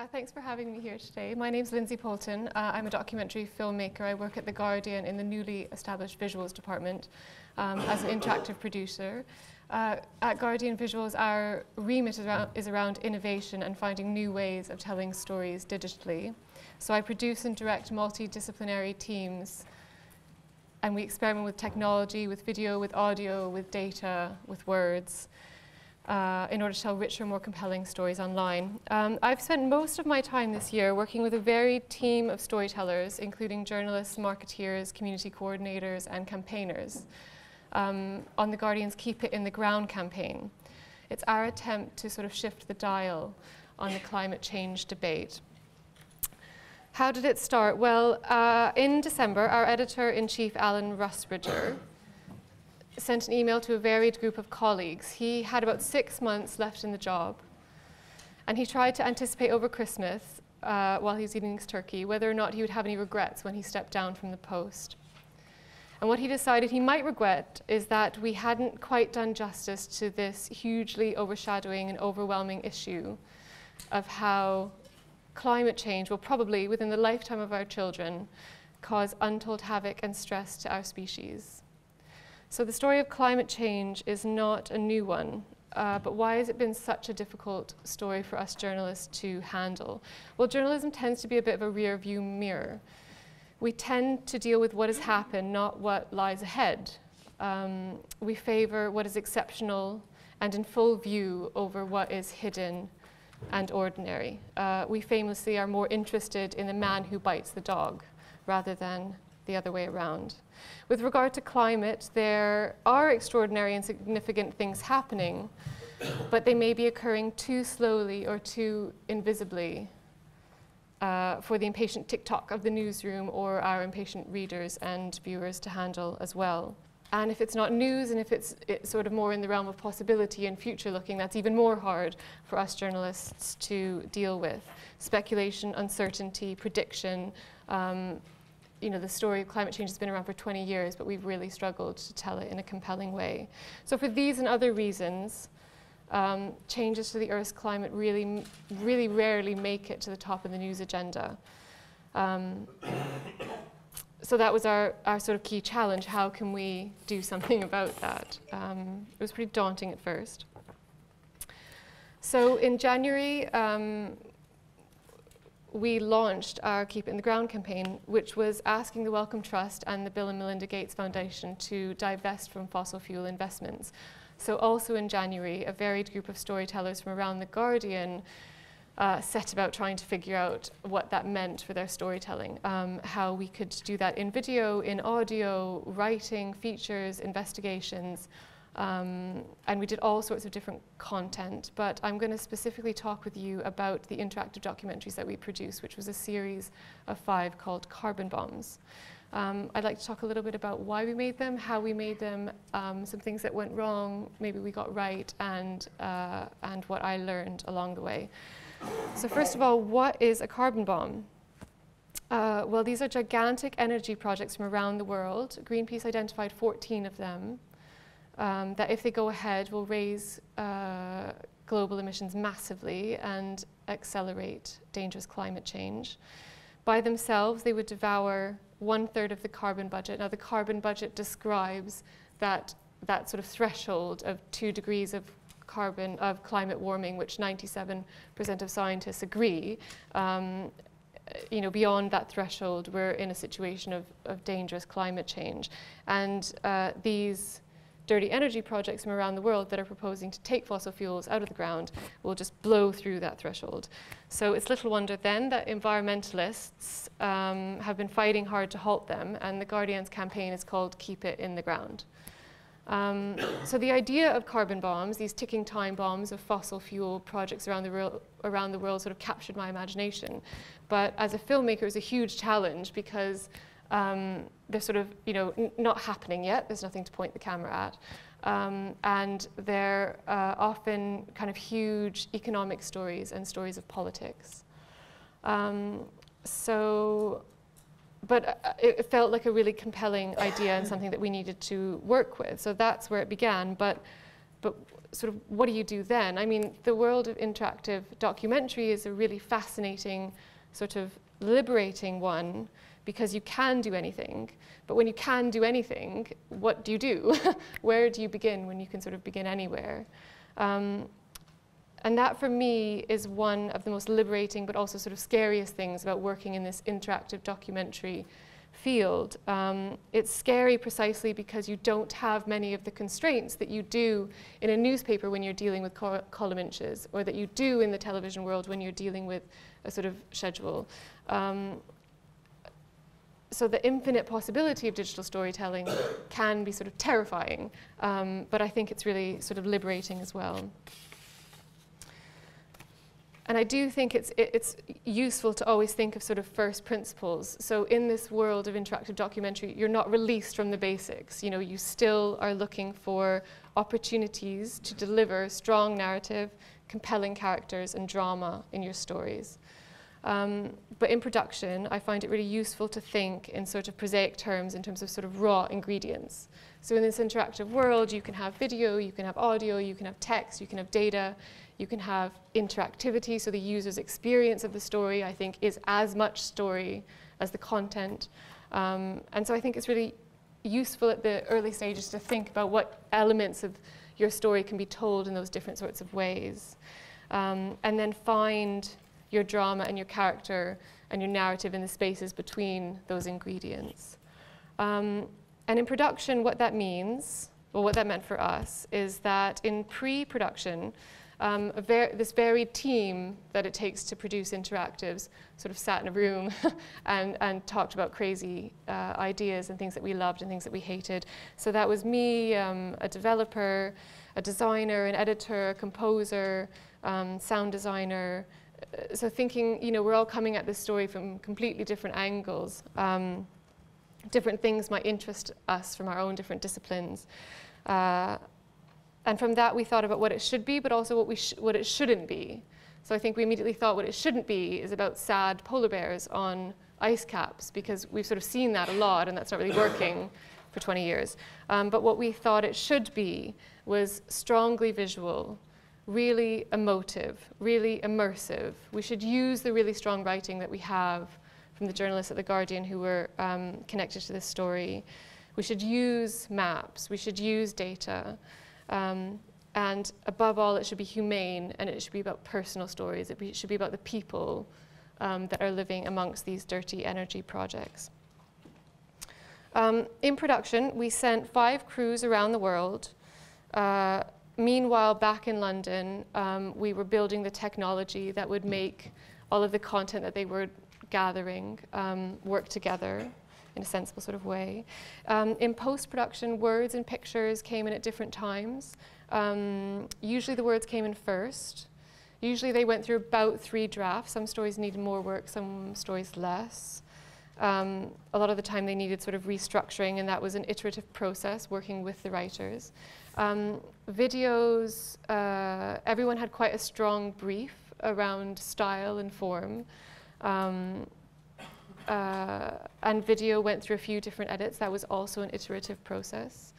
Thanks for having me here today. My name's Lindsay Poulton. I'm a documentary filmmaker. I work at The Guardian in the newly established visuals department as an interactive producer. At Guardian Visuals, our remit is around innovation and finding new ways of telling stories digitally. So I produce and direct multidisciplinary teams, and we experiment with technology, with video, with audio, with data, with words, in order to tell richer, more compelling stories online. I've spent most of my time this year working with a varied team of storytellers, including journalists, marketeers, community coordinators, and campaigners, on The Guardian's Keep It in the Ground campaign. It's our attempt to sort of shift the dial on the climate change debate. How did it start? Well, in December, our editor-in-chief, Alan Rusbridger, sent an email to a varied group of colleagues. He had about 6 months left in the job, and he tried to anticipate over Christmas, while he was eating his turkey, whether or not he would have any regrets when he stepped down from the post. And what he decided he might regret is that we hadn't quite done justice to this hugely overshadowing and overwhelming issue of how climate change will probably, within the lifetime of our children, cause untold havoc and stress to our species. So the story of climate change is not a new one, but why has it been such a difficult story for us journalists to handle? Well, journalism tends to be a bit of a rear view mirror. We tend to deal with what has happened, not what lies ahead. We favor what is exceptional and in full view over what is hidden and ordinary. We famously are more interested in the man who bites the dog rather than the other way around. With regard to climate, there are extraordinary and significant things happening, but they may be occurring too slowly or too invisibly for the impatient TikTok of the newsroom or our impatient readers and viewers to handle as well. And if it's not news, and if it's sort of more in the realm of possibility and future looking, that's even more hard for us journalists to deal with. Speculation, uncertainty, prediction. You know, the story of climate change has been around for 20 years, but we've really struggled to tell it in a compelling way. So for these and other reasons, changes to the Earth's climate really rarely make it to the top of the news agenda. So that was our sort of key challenge. How can we do something about that? It was pretty daunting at first. So in January, we launched our Keep It in the Ground campaign, which was asking the Wellcome Trust and the Bill and Melinda Gates Foundation to divest from fossil fuel investments. So also in January, a varied group of storytellers from around The Guardian set about trying to figure out what that meant for their storytelling, how we could do that in video, in audio, writing, features, investigations, and we did all sorts of different content. But I'm going to specifically talk with you about the interactive documentaries that we produced, which was a series of 5 called Carbon Bombs. I'd like to talk a little bit about why we made them, how we made them, some things that went wrong, maybe we got right, and what I learned along the way. So first of all, what is a carbon bomb? Well, these are gigantic energy projects from around the world. Greenpeace identified 14 of them that, if they go ahead, will raise global emissions massively and accelerate dangerous climate change. By themselves, they would devour 1/3 of the carbon budget. Now, the carbon budget describes that sort of threshold of 2 degrees of climate warming, which 97% of scientists agree. You know, beyond that threshold, we're in a situation of dangerous climate change. And these dirty energy projects from around the world that are proposing to take fossil fuels out of the ground will just blow through that threshold. So it's little wonder then that environmentalists have been fighting hard to halt them, and The Guardian's campaign is called Keep It in the Ground. So the idea of carbon bombs, these ticking time bombs of fossil fuel projects around the world sort of captured my imagination. But as a filmmaker, it's a huge challenge because they're sort of, you know, not happening yet. There's nothing to point the camera at. And they're often kind of huge economic stories and stories of politics. But it felt like a really compelling idea and something that we needed to work with. So that's where it began. But sort of what do you do then? I mean, the world of interactive documentary is a really fascinating, sort of liberating one, because you can do anything. But when you can do anything, what do you do? Where do you begin when you can sort of begin anywhere? And that, for me, is one of the most liberating but also sort of scariest things about working in this interactive documentary field. It's scary precisely because you don't have many of the constraints that you do in a newspaper when you're dealing with column inches, or that you do in the television world when you're dealing with a sort of schedule. So the infinite possibility of digital storytelling can be sort of terrifying, but I think it's really sort of liberating as well. And I do think it's useful to always think of sort of first principles. So in this world of interactive documentary, you're not released from the basics. You know, you still are looking for opportunities to deliver strong narrative, compelling characters, and drama in your stories. But in production, I find it really useful to think in sort of prosaic terms, in terms of sort of raw ingredients. So in this interactive world, you can have video, you can have audio, you can have text, you can have data, you can have interactivity, so the user's experience of the story, I think, is as much story as the content. And so I think it's really useful at the early stages to think about what elements of your story can be told in those different sorts of ways. And then find your drama and your character and your narrative in the spaces between those ingredients. And in production, what that means, or what that meant for us, is that in pre-production, this varied team that it takes to produce interactives sort of sat in a room and talked about crazy ideas and things that we loved and things that we hated. So that was me, a developer, a designer, an editor, a composer, sound designer. So thinking, you know, we're all coming at this story from completely different angles. Different things might interest us from our own different disciplines. And from that, we thought about what it should be, but also what it shouldn't be. So I think we immediately thought what it shouldn't be is about sad polar bears on ice caps, because we've sort of seen that a lot, and that's not really working for 20 years. But what we thought it should be was strongly visual, really emotive, really immersive. We should use the really strong writing that we have from the journalists at The Guardian who were connected to this story. We should use maps, we should use data. And above all, it should be humane, and it should be about personal stories. It should be about the people that are living amongst these dirty energy projects. In production, we sent 5 crews around the world. Meanwhile, back in London, we were building the technology that would make all of the content that they were gathering work together in a sensible sort of way. In post-production, words and pictures came in at different times. Usually the words came in first. Usually they went through about 3 drafts. Some stories needed more work, some stories less. A lot of the time they needed sort of restructuring, and that was an iterative process working with the writers. Videos, everyone had quite a strong brief around style and form. And video went through a few different edits. That was also an iterative process.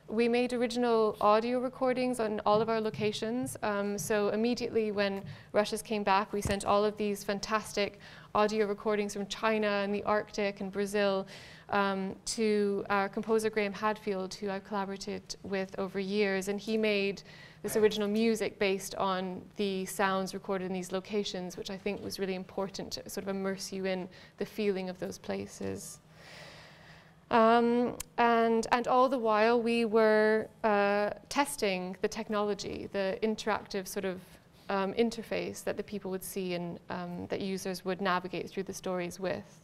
We made original audio recordings on all of our locations. So immediately when Rushes came back, we sent all of these fantastic audio recordings from China and the Arctic and Brazil to our composer Graham Hadfield, who I've collaborated with over years. And he made this original music based on the sounds recorded in these locations, which I think was really important to sort of immerse you in the feeling of those places. And all the while we were testing the technology, the interactive sort of interface that the people would see and that users would navigate through the stories with.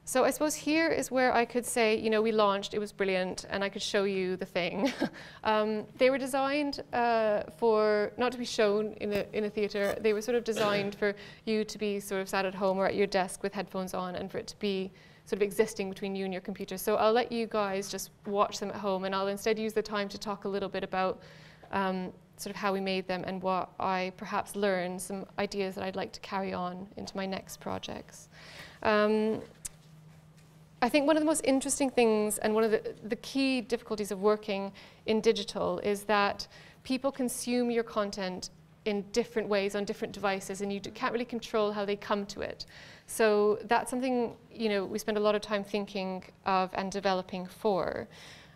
So I suppose here is where I could say, you know, we launched, it was brilliant, and I could show you the thing. They were designed for, not to be shown in a theatre, they were sort of designed for you to be sort of sat at home or at your desk with headphones on, and for it to be sort of existing between you and your computer. So I'll let you guys just watch them at home, and I'll instead use the time to talk a little bit about sort of how we made them and what I perhaps learned, some ideas that I'd like to carry on into my next projects. I think one of the most interesting things and one of the key difficulties of working in digital is that people consume your content in different ways on different devices, and you can't really control how they come to it. So that's something, you know, we spend a lot of time thinking of and developing for.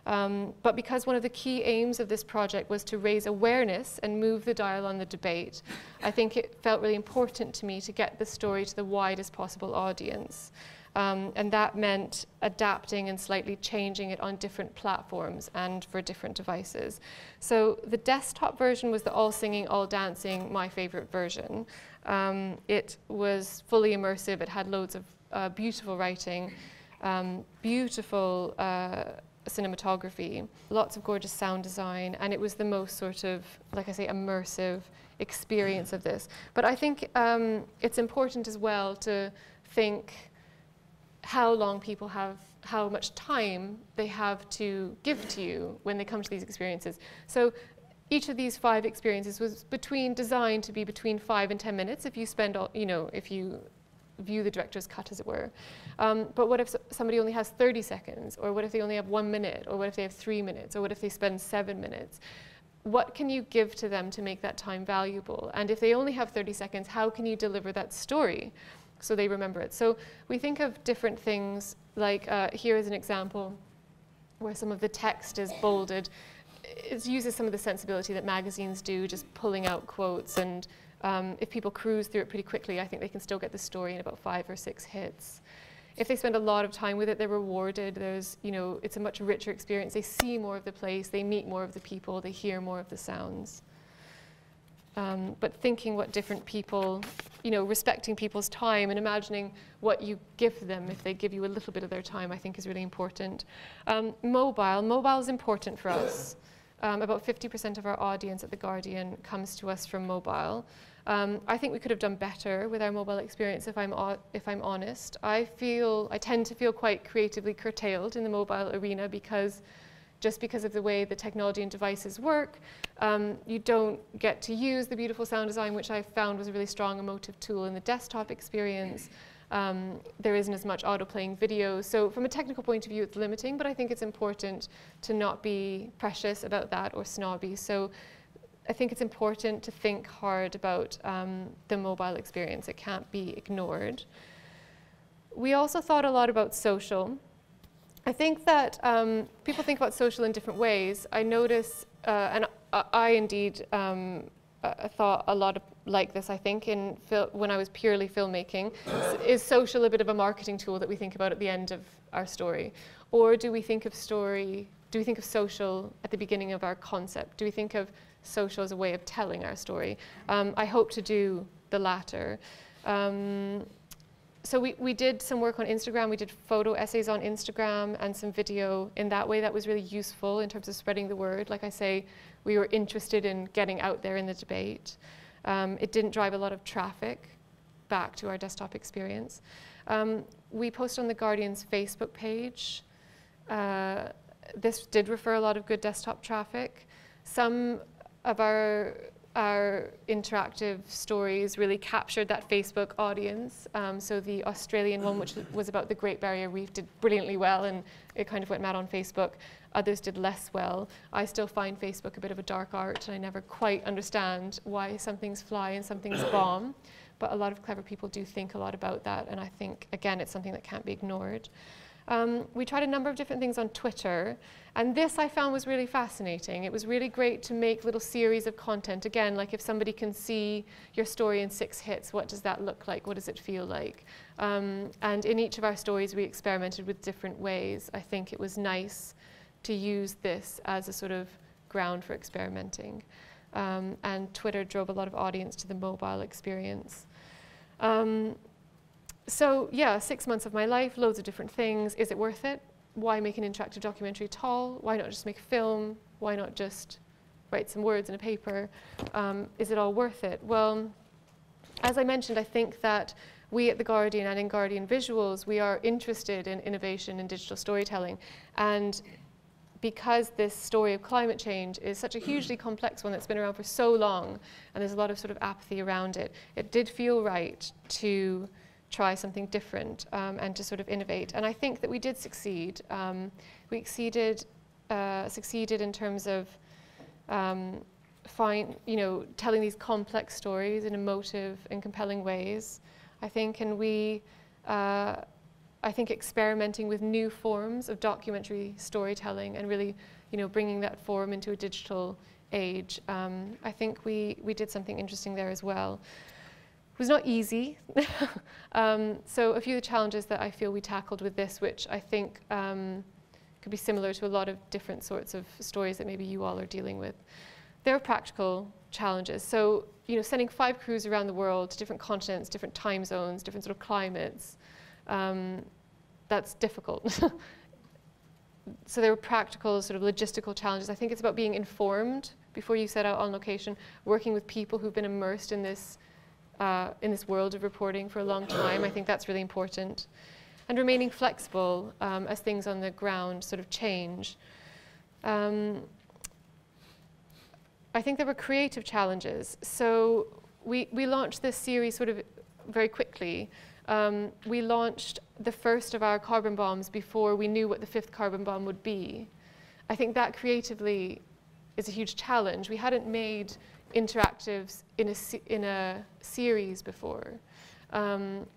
But because one of the key aims of this project was to raise awareness and move the dial on the debate, I think it felt really important to me to get the story to the widest possible audience. And that meant adapting and slightly changing it on different platforms and for different devices. So the desktop version was the all singing, all dancing, my favorite version. It was fully immersive. It had loads of beautiful writing, beautiful cinematography, lots of gorgeous sound design, and it was the most sort of, like I say, immersive experience of this. But I think it's important as well to think how long people have, how much time they have to give to you when they come to these experiences. So each of these 5 experiences was designed to be between 5 and 10 minutes if you spend all, you know, if you view the director's cut, as it were. But what if somebody only has 30 seconds? Or what if they only have 1 minute? Or what if they have 3 minutes? Or what if they spend 7 minutes? What can you give to them to make that time valuable? And if they only have 30 seconds, how can you deliver that story so they remember it? So we think of different things, like here is an example where some of the text is bolded. It uses some of the sensibility that magazines do, just pulling out quotes, and if people cruise through it pretty quickly, I think they can still get the story in about 5 or 6 hits. If they spend a lot of time with it, they're rewarded. There's, you know, it's a much richer experience. They see more of the place, they meet more of the people, they hear more of the sounds. But thinking what different people, you know, respecting people's time and imagining what you give them if they give you a little bit of their time, I think is really important. Mobile is important for us. About 50% of our audience at The Guardian comes to us from mobile. I think we could have done better with our mobile experience, if I'm honest. I tend to feel quite creatively curtailed in the mobile arena because of the way the technology and devices work. You don't get to use the beautiful sound design, which I found was a really strong emotive tool in the desktop experience. There isn't as much auto-playing video. So from a technical point of view, it's limiting, but I think it's important to not be precious about that or snobby. So I think it's important to think hard about the mobile experience. It can't be ignored. We also thought a lot about social. I think that people think about social in different ways. I notice, and I indeed thought a lot like this, I think, when I was purely filmmaking. Is social a bit of a marketing tool that we think about at the end of our story? Or do we think of social at the beginning of our concept? Do we think of social as a way of telling our story? I hope to do the latter. So we did some work on Instagram. We did photo essays on Instagram and some video in that way. That was really useful in terms of spreading the word. Like I say, we were interested in getting out there in the debate. It didn't drive a lot of traffic back to our desktop experience. We posted on The Guardian's Facebook page. This did refer a lot of good desktop traffic. Some of our interactive stories really captured that Facebook audience. So the Australian one, which was about the Great Barrier Reef, did brilliantly well, and it kind of went mad on Facebook. Others did less well. I still find Facebook a bit of a dark art, and I never quite understand why some things fly and some things bomb. But a lot of clever people do think a lot about that, and I think, again, it's something that can't be ignored. We tried a number of different things on Twitter, and this I found was really fascinating. It was really great to make little series of content. Again, like if somebody can see your story in 6 hits, what does that look like? What does it feel like? And in each of our stories, we experimented with different ways. I think it was nice to use this as a sort of ground for experimenting. And Twitter drove a lot of audience to the mobile experience. So yeah, 6 months of my life, loads of different things. Is it worth it? Why make an interactive documentary at all? Why not just make a film? Why not just write some words in a paper? Is it all worth it? Well, as I mentioned, I think that we at The Guardian and in Guardian Visuals, we are interested in innovation in digital storytelling. And because this story of climate change is such a hugely complex one that's been around for so long, and there's a lot of sort of apathy around it, it did feel right to try something different and to sort of innovate. And I think that we did succeed. We succeeded in terms of telling these complex stories in emotive and compelling ways, I think, and I think experimenting with new forms of documentary storytelling and really, bringing that form into a digital age. I think we did something interesting there as well. It was not easy. So a few of the challenges that I feel we tackled with this, which I think could be similar to a lot of different sorts of stories that maybe you all are dealing with. There are practical challenges. So, sending 5 crews around the world to different continents, different time zones, different sort of climates, that's difficult. So there were practical, sort of logistical challenges. I think it's about being informed before you set out on location, working with people who've been immersed in this world of reporting for a long time. I think that's really important. And remaining flexible as things on the ground sort of change. I think there were creative challenges. So we launched this series sort of very quickly. We launched the first of our carbon bombs before we knew what the 5th carbon bomb would be. I think that creatively is a huge challenge. We hadn't made interactives in a series before.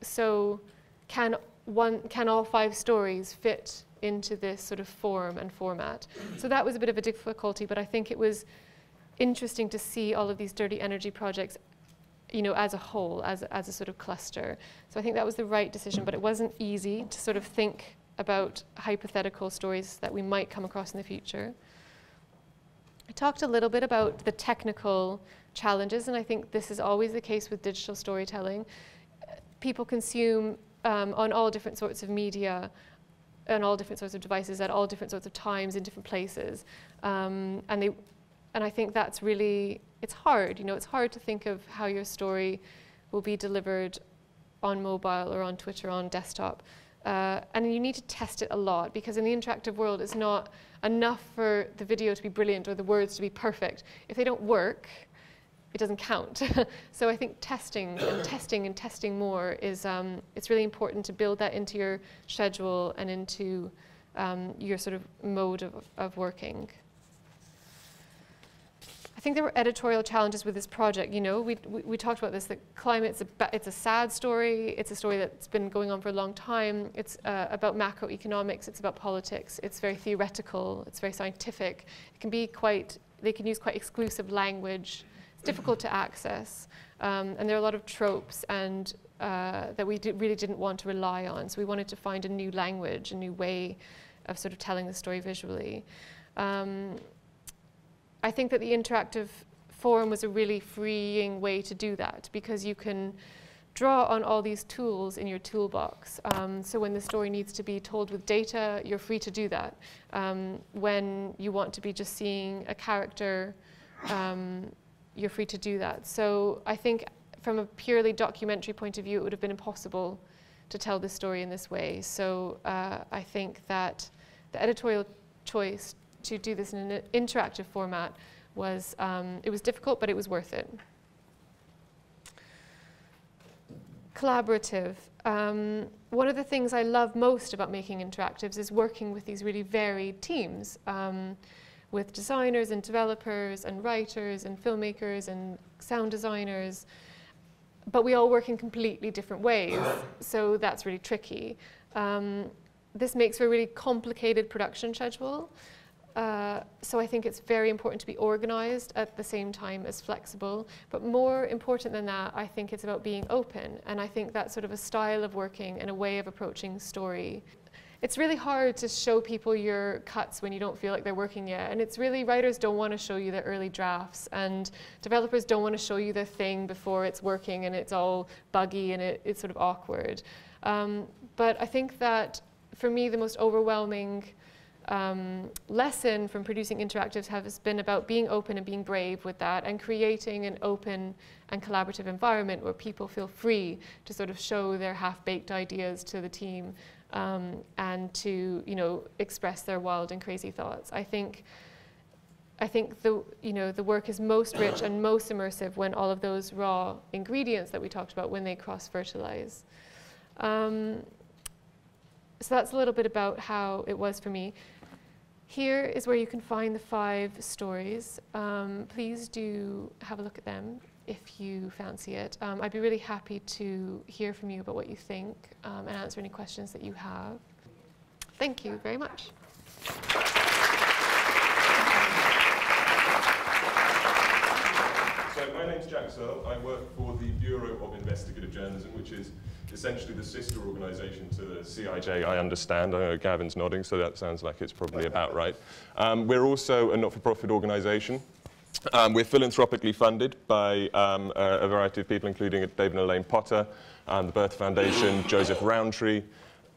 So can all 5 stories fit into this sort of form and format? So that was a bit of a difficulty, but I think it was interesting to see all of these dirty energy projects as a whole, as a sort of cluster. So I think that was the right decision, but it wasn't easy to sort of think about hypothetical stories that we might come across in the future. I talked a little bit about the technical challenges, and I think this is always the case with digital storytelling. People consume on all different sorts of media, on all different sorts of devices, at all different sorts of times, in different places. And I think that's really, it's hard, it's hard to think of how your story will be delivered on mobile or on Twitter, on desktop. And you need to test it a lot, because in the interactive world, it's not enough for the video to be brilliant or the words to be perfect. If they don't work, it doesn't count. So I think testing and testing more is, it's really important to build that into your schedule and into your sort of mode of working. I think there were editorial challenges with this project. We talked about this, that climate, it's a sad story. It's a story that's been going on for a long time. It's about macroeconomics. It's about politics. It's very theoretical. It's very scientific. It can be they can use quite exclusive language. It's difficult to access. And there are a lot of tropes and that we really didn't want to rely on. So we wanted to find a new language, a new way of sort of telling the story visually. I think that the interactive forum was a really freeing way to do that, because you can draw on all these tools in your toolbox. So when the story needs to be told with data, you're free to do that. When you want to be just seeing a character, you're free to do that. So I think from a purely documentary point of view, it would have been impossible to tell this story in this way. So I think that the editorial choice to do this in an interactive format was, it was difficult, but it was worth it. Collaborative. One of the things I love most about making interactives is working with these really varied teams, with designers and developers and writers and filmmakers and sound designers, but we all work in completely different ways, so that's really tricky. This makes for a really complicated production schedule. So I think it's very important to be organized at the same time as flexible. But more important than that, I think it's about being open. And I think that's sort of a style of working and a way of approaching story. It's really hard to show people your cuts when you don't feel like they're working yet. And it's really, writers don't want to show you their early drafts. And developers don't want to show you their thing before it's working and it's all buggy and it's sort of awkward. But I think that, for me, the most overwhelming lesson from producing interactives has been about being open and being brave with that, and creating an open and collaborative environment where people feel free to sort of show their half-baked ideas to the team, and to, express their wild and crazy thoughts. I think the work is most rich and most immersive when all of those raw ingredients that we talked about, when they cross-fertilize. So that's a little bit about how it was for me. Here is where you can find the 5 stories. Please do have a look at them if you fancy it. I'd be really happy to hear from you about what you think and answer any questions that you have. Thank you very much. So my name's Jack Serle. I work for the Bureau of Investigative Journalism, which is essentially the sister organisation to the CIJ, I understand. I know Gavin's nodding, so that sounds like it's probably about right. We're also a not-for-profit organisation. We're philanthropically funded by a variety of people, including David and Elaine Potter, the Birth Foundation, Joseph Rowntree,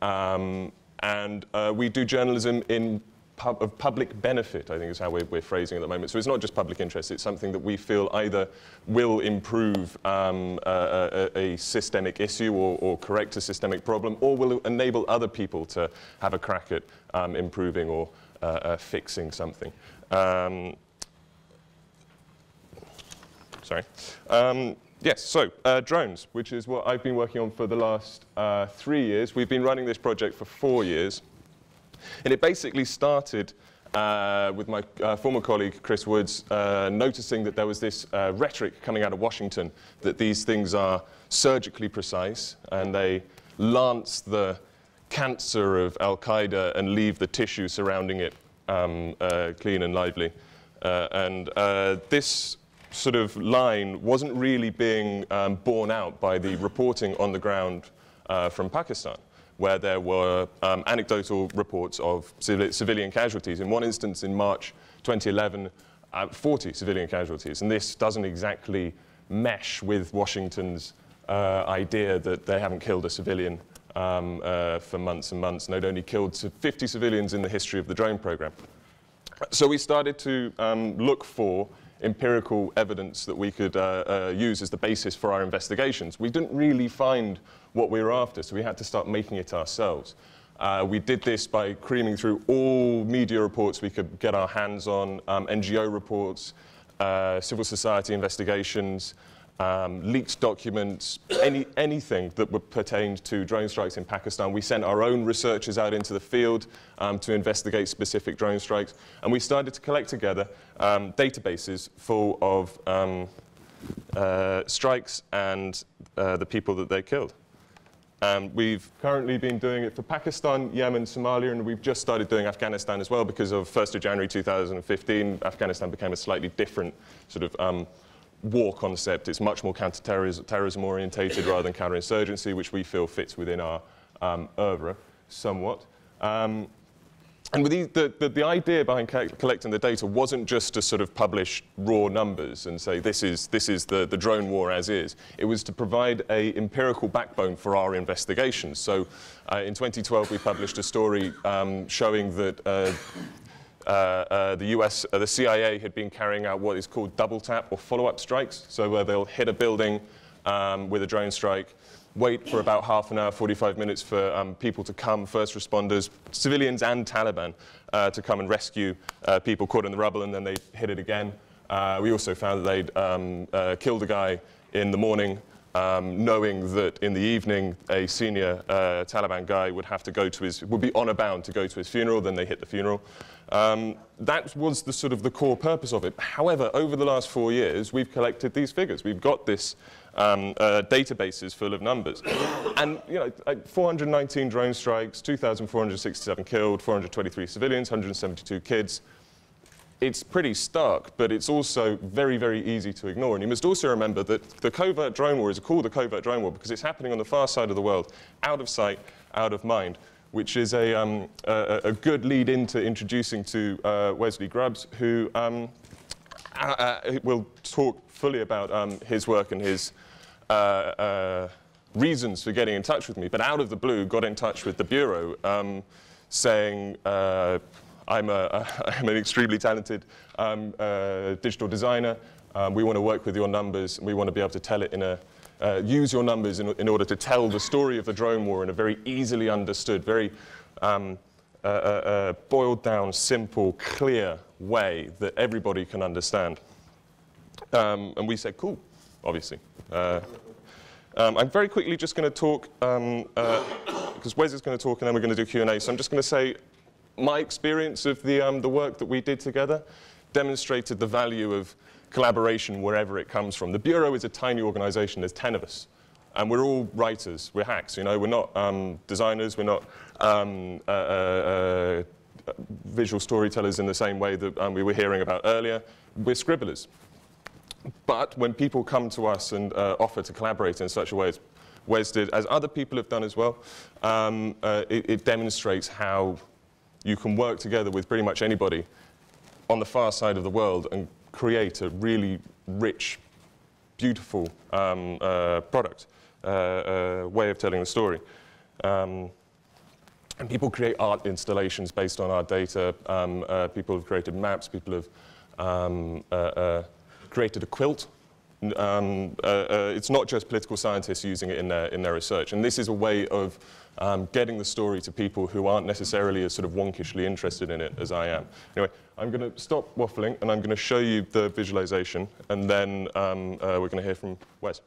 and we do journalism of public benefit, I think is how we're phrasing it at the moment. So it's not just public interest, it's something that we feel either will improve a systemic issue or correct a systemic problem, or will enable other people to have a crack at improving or fixing something. Yes, so drones, which is what I've been working on for the last 3 years. We've been running this project for 4 years. And it basically started with my former colleague, Chris Woods, noticing that there was this rhetoric coming out of Washington that these things are surgically precise and they lance the cancer of Al-Qaeda and leave the tissue surrounding it clean and lively. This sort of line wasn't really being borne out by the reporting on the ground from Pakistan, where there were anecdotal reports of civilian casualties. In one instance, in March 2011, 40 civilian casualties. And this doesn't exactly mesh with Washington's idea that they haven't killed a civilian for months and months, and they'd only killed 50 civilians in the history of the drone program. So we started to look for empirical evidence that we could use as the basis for our investigations. We didn't really find what we were after, so we had to start making it ourselves. We did this by creaming through all media reports we could get our hands on, NGO reports, civil society investigations, leaked documents, anything that pertained to drone strikes in Pakistan. We sent our own researchers out into the field to investigate specific drone strikes, and we started to collect together databases full of strikes and the people that they killed. We've currently been doing it for Pakistan, Yemen, Somalia, and we've just started doing Afghanistan as well because of 1st of January 2015, Afghanistan became a slightly different sort of war concept. It's much more counter-terrorism orientated rather than counterinsurgency, which we feel fits within our oeuvre somewhat. And with the idea behind collecting the data wasn't just to sort of publish raw numbers and say this is the drone war as is. It was to provide an empirical backbone for our investigations. So in 2012 we published a story showing that the CIA had been carrying out what is called double tap or follow-up strikes. So where they'll hit a building with a drone strike, wait for about half an hour, 45 minutes for people to come, first responders, civilians and Taliban, to come and rescue people caught in the rubble, and then they hit it again. We also found that they'd killed a guy in the morning, knowing that in the evening a senior Taliban guy would have to go to would be honor bound to go to his funeral. Then they hit the funeral. That was the sort of the core purpose of it. However, over the last 4 years, we've collected these figures. We've got this databases full of numbers. And 419 drone strikes, 2,467 killed, 423 civilians, 172 kids. It's pretty stark, but it's also very, very easy to ignore. And you must also remember that the covert drone war is called the covert drone war because it's happening on the far side of the world, out of sight, out of mind, which is a good lead into introducing to Wesley Grubbs, who will talk fully about his work and his reasons for getting in touch with me. But out of the blue, got in touch with the Bureau, saying, I'm an extremely talented digital designer. We want to work with your numbers, and we want to be able to tell it in use your numbers in order to tell the story of the drone war in a very easily understood, very boiled down, simple, clear way that everybody can understand. And we said, cool, obviously. I'm very quickly just going to talk, because Wes is going to talk and then we're going to do Q&A. So I'm just going to say my experience of the work that we did together demonstrated the value of collaboration wherever it comes from. The Bureau is a tiny organization. There's 10 of us. And we're all writers. We're hacks. You know, we're not designers. We're not visual storytellers in the same way that we were hearing about earlier. We're scribblers. But when people come to us and offer to collaborate in such a way as Wes did, as other people have done as well, it demonstrates how you can work together with pretty much anybody on the far side of the world and create a really rich, beautiful product, way of telling the story. And people create art installations based on our data. People have created maps. People have created a quilt. It's not just political scientists using it in their research. And this is a way of getting the story to people who aren't necessarily as sort of wonkishly interested in it as I am. Anyway, I'm going to stop waffling, and I'm going to show you the visualization, and then we're going to hear from Wes.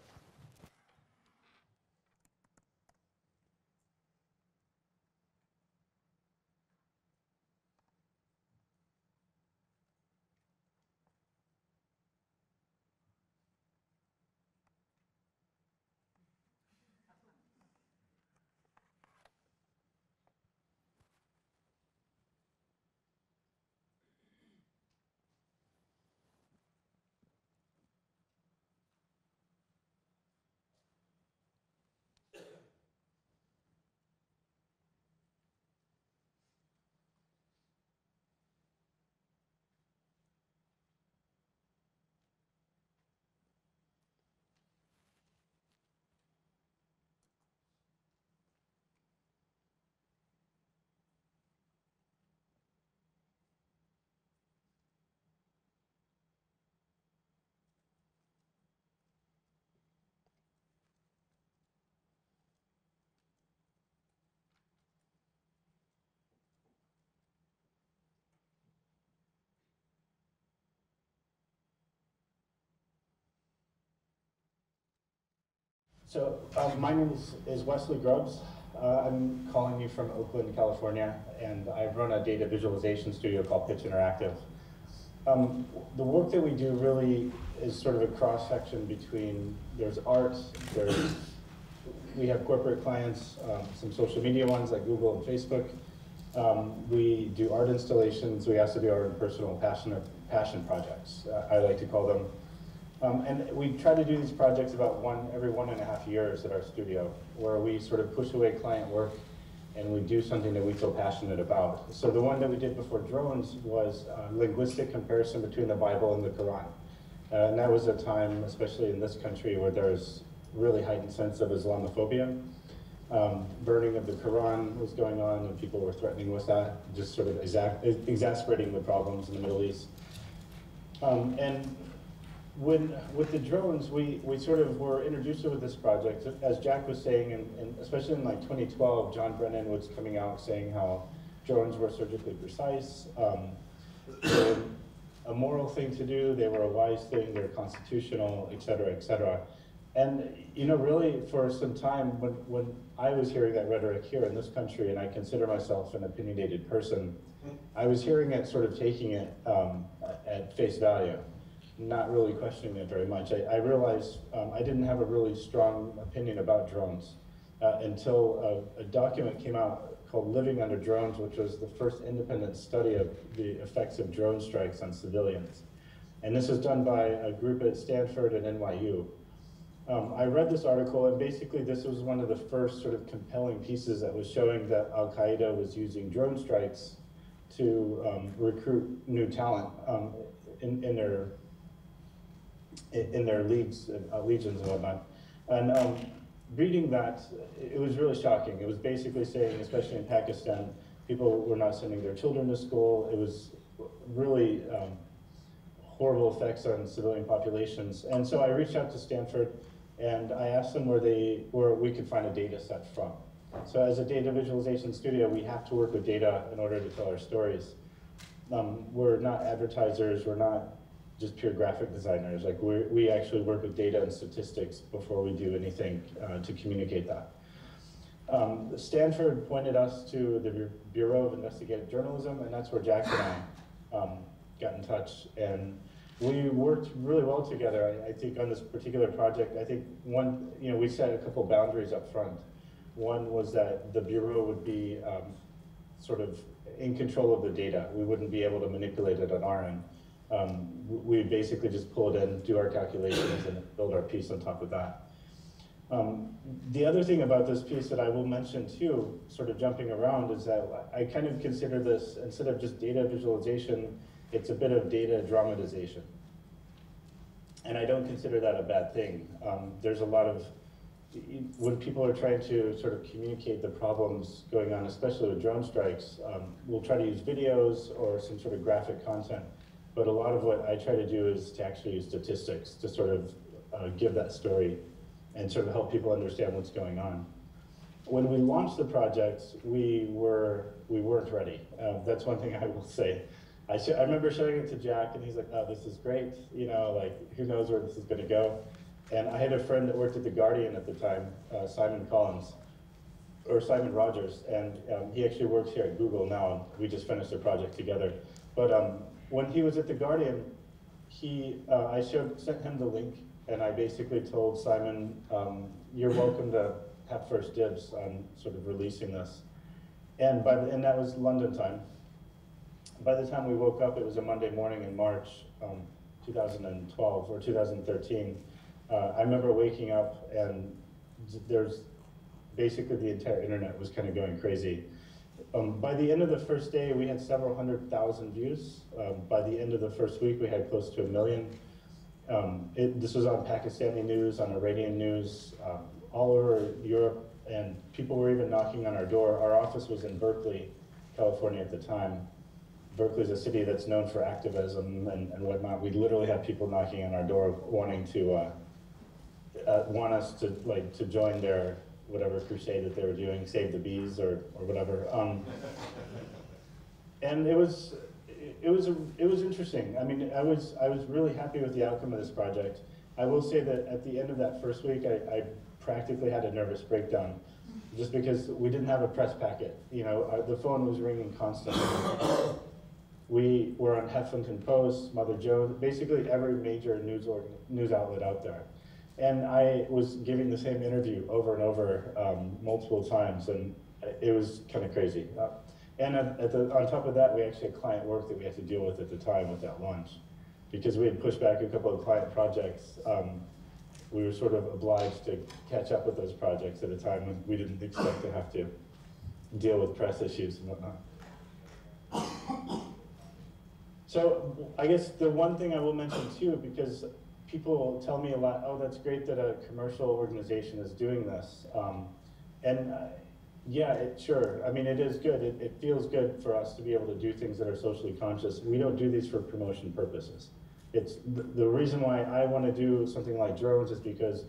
So my name is Wesley Grubbs. I'm calling you from Oakland, California, and I run a data visualization studio called Pitch Interactive. The work that we do really is sort of a cross-section between, there's art, we have corporate clients, some social media ones like Google and Facebook. We do art installations. We also do our own personal passion projects, I like to call them. And we try to do these projects about every 1.5 years at our studio, where we sort of push away client work and we do something that we feel passionate about. So the one that we did before drones was a linguistic comparison between the Bible and the Quran. And that was a time, especially in this country, where there's really heightened sense of Islamophobia. Burning of the Quran was going on, and people were threatening with that, just sort of exacerbating the problems in the Middle East. And with the drones, we sort of were introduced with this project. As Jack was saying, and especially in like 2012, John Brennan was coming out saying how drones were surgically precise. They were a moral thing to do, they were a wise thing, they were constitutional, et cetera, et cetera. And you know, really for some time, when I was hearing that rhetoric here in this country, and I consider myself an opinionated person, I was hearing it, sort of taking it at face value, not really questioning it very much. I realized I didn't have a really strong opinion about drones until a document came out called Living Under Drones, which was the first independent study of the effects of drone strikes on civilians. And this was done by a group at Stanford and NYU. I read this article, and basically this was one of the first sort of compelling pieces that was showing that Al-Qaeda was using drone strikes to recruit new talent in their leagues, legions and whatnot. And reading that, it was really shocking. It was basically saying, especially in Pakistan, people were not sending their children to school. It was really horrible effects on civilian populations. And so I reached out to Stanford, and I asked them where we could find a data set from. So as a data visualization studio, we have to work with data in order to tell our stories. We're not advertisers, we're not just pure graphic designers. Like we actually work with data and statistics before we do anything to communicate that. Stanford pointed us to the Bureau of Investigative Journalism, and that's where Jack and I got in touch. And we worked really well together. I think on this particular project, I think one, we set a couple boundaries up front. One was that the Bureau would be sort of in control of the data. We wouldn't be able to manipulate it on our end. We basically just pull it in, do our calculations, and build our piece on top of that. The other thing about this piece that I will mention too, sort of jumping around, is that I kind of consider this, instead of just data visualization, it's a bit of data dramatization. And I don't consider that a bad thing. There's a lot of, when people are trying to sort of communicate the problems going on, especially with drone strikes, we'll try to use videos or some sort of graphic content. But a lot of what I try to do is to actually use statistics to sort of give that story and sort of help people understand what's going on. When we launched the project, we weren't ready. That's one thing I will say. I remember showing it to Jack, and he's like, "Oh, this is great. Like who knows where this is going to go." And I had a friend that worked at The Guardian at the time, Simon Rogers, and he actually works here at Google now, and we just finished the project together. But when he was at The Guardian, I sent him the link, and I basically told Simon, "You're welcome to have first dibs on sort of releasing this." And that was London time. By the time we woke up, it was a Monday morning in March 2012 or 2013. I remember waking up, and there's basically the entire internet was kind of going crazy. By the end of the first day, we had several 100,000 views. By the end of the first week, we had close to 1 million. This was on Pakistani news, on Iranian news, all over Europe, and people were even knocking on our door. Our office was in Berkeley, California at the time. Berkeley is a city that's known for activism and whatnot. We literally had people knocking on our door wanting to want us to join their whatever crusade that they were doing, save the bees or whatever. And it was interesting. I mean, I was really happy with the outcome of this project. I will say that at the end of that first week, I practically had a nervous breakdown, just because we didn't have a press packet. The phone was ringing constantly. We were on Huffington Post, Mother Joe, basically every major news outlet out there. And I was giving the same interview over and over multiple times, and it was kind of crazy. And on top of that, we actually had client work that we had to deal with at the time with that launch. Because we had pushed back a couple of client projects, we were sort of obliged to catch up with those projects at a time when we didn't expect to have to deal with press issues and whatnot. So I guess the one thing I will mention too, because people tell me a lot, "Oh, that's great that a commercial organization is doing this." Yeah, sure. I mean, it is good. It feels good for us to be able to do things that are socially conscious. We don't do these for promotion purposes. It's the reason why I want to do something like drones is because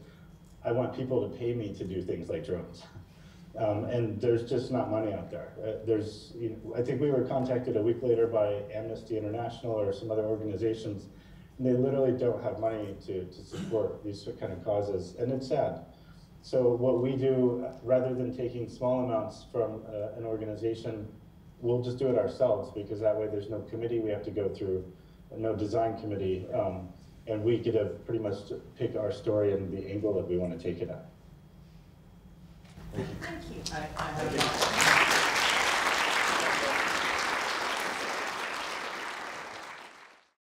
I want people to pay me to do things like drones. And there's just not money out there. I think we were contacted a week later by Amnesty International or some other organizations, and they literally don't have money to support these kind of causes, and it's sad. So what we do, rather than taking small amounts from an organization, we'll just do it ourselves, because that way there's no committee we have to go through, no design committee, and we get to pretty much pick our story and the angle that we want to take it at. Thank you.